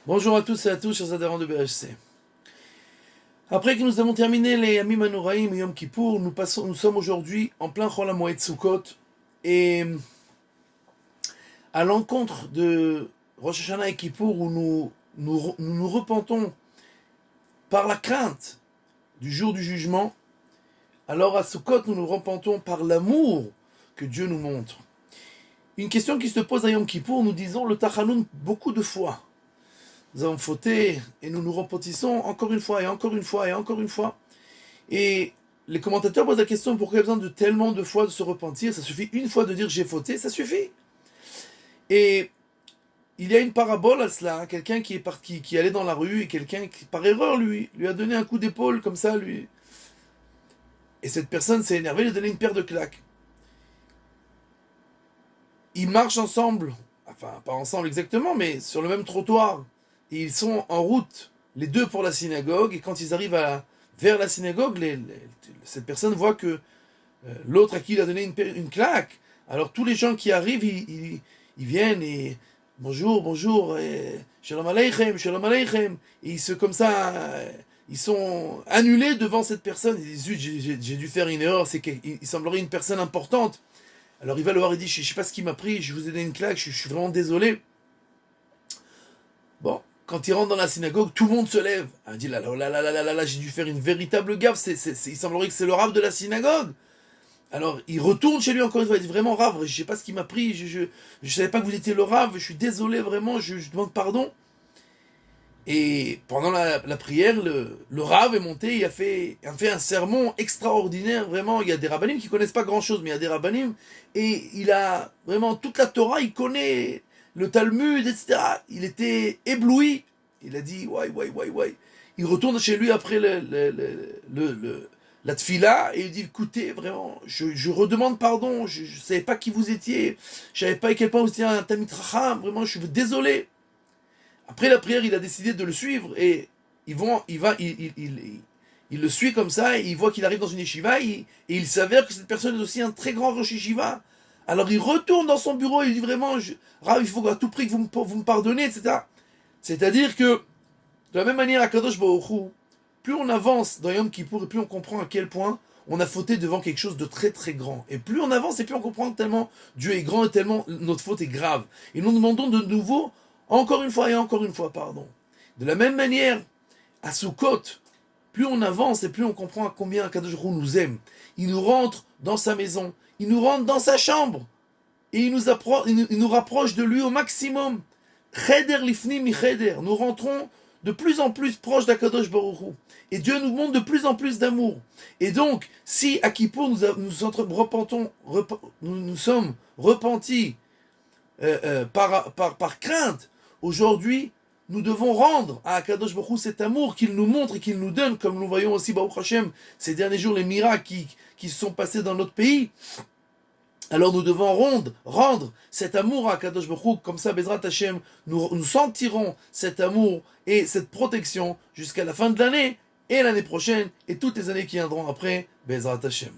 Bonjour à tous et à tous, chers adhérents de BHC. Après que nous avons terminé les Yamim Anoraim et Yom Kippour, nous sommes aujourd'hui en plein Chol HaMoed Sukkot et à l'encontre de Rosh Hashanah et Kippour où nous repentons par la crainte du jour du jugement, alors à Sukkot nous nous repentons par l'amour que Dieu nous montre. Une question qui se pose à Yom Kippour, nous disons le Tachanoun beaucoup de fois. Nous avons fauté et nous nous repentissons encore une fois et encore une fois et encore une fois. Et les commentateurs posent la question pourquoi il y a besoin de tellement de fois de se repentir. Ça suffit une fois de dire j'ai fauté, ça suffit. Et il y a une parabole à cela, quelqu'un qui allait dans la rue et quelqu'un qui par erreur lui a donné un coup d'épaule comme ça lui. Et cette personne s'est énervée, lui a donné une paire de claques. Ils marchent ensemble, enfin pas ensemble exactement, mais sur le même trottoir. Et ils sont en route, les deux pour la synagogue, et quand ils arrivent vers la synagogue, cette personne voit que l'autre à qui il a donné une claque. Alors tous les gens qui arrivent, ils viennent et bonjour, et shalom aleichem, et ils sont annulés devant cette personne. Ils disent zut, j'ai dû faire une erreur, il semblerait une personne importante. Alors il va le voir et dit je sais pas ce qui m'a pris, je vous ai donné une claque, je suis vraiment désolé. Bon. Quand il rentre dans la synagogue, tout le monde se lève. Il dit là, j'ai dû faire une véritable gaffe. Il semblerait que c'est le Rav de la synagogue. Alors il retourne chez lui encore une fois. Il dit vraiment Rav, je sais pas ce qui m'a pris. Je savais pas que vous étiez le Rav. Je suis désolé vraiment. Je demande pardon. Et pendant la prière, le Rav est monté. Il a fait un sermon extraordinaire. Vraiment, il y a des rabbanim qui connaissent pas grand chose, mais il y a des rabbanim et il a vraiment toute la Torah. Il connaît le Talmud, etc. Il était ébloui. Il a dit, ouais. Il retourne chez lui après la tfila et il dit, écoutez, vraiment, je redemande pardon, je savais pas qui vous étiez, je savais pas à quel point vous étiez un Talmid Chacham, vraiment, je suis désolé. Après la prière, il a décidé de le suivre et il le suit comme ça et il voit qu'il arrive dans une yeshiva et il s'avère que cette personne est aussi un très grand rosh yeshiva. Alors il retourne dans son bureau et il dit vraiment, Rav, il faut à tout prix que vous me pardonnez, etc. C'est-à-dire que, de la même manière, à Kadosh Baruch Hu, plus on avance dans Yom Kippour et plus on comprend à quel point on a fauté devant quelque chose de très très grand. Et plus on avance et plus on comprend tellement Dieu est grand et tellement notre faute est grave. Et nous demandons de nouveau, encore une fois, pardon. De la même manière, à Sukkot, plus on avance et plus on comprend à combien Kadosh Baruch Hu nous aime. Il nous rentre dans sa maison. Il nous rentre dans sa chambre et il nous rapproche de lui au maximum. Cheder lifni mi cheder. Nous rentrons de plus en plus proches d'Akadosh Baruch Hu. Et Dieu nous montre de plus en plus d'amour. Et donc, si à Kippour nous sommes repentis par crainte, aujourd'hui, nous devons rendre à Akadosh Baruch Hu cet amour qu'il nous montre et qu'il nous donne, comme nous voyons aussi, Baruch Hashem, ces derniers jours, les miracles qui se sont passés dans notre pays. Alors nous devons rendre cet amour à Kadosh Baruch Hu, comme ça, Bezrat Hashem, nous sentirons cet amour et cette protection jusqu'à la fin de l'année et l'année prochaine et toutes les années qui viendront après, Bezrat Hashem.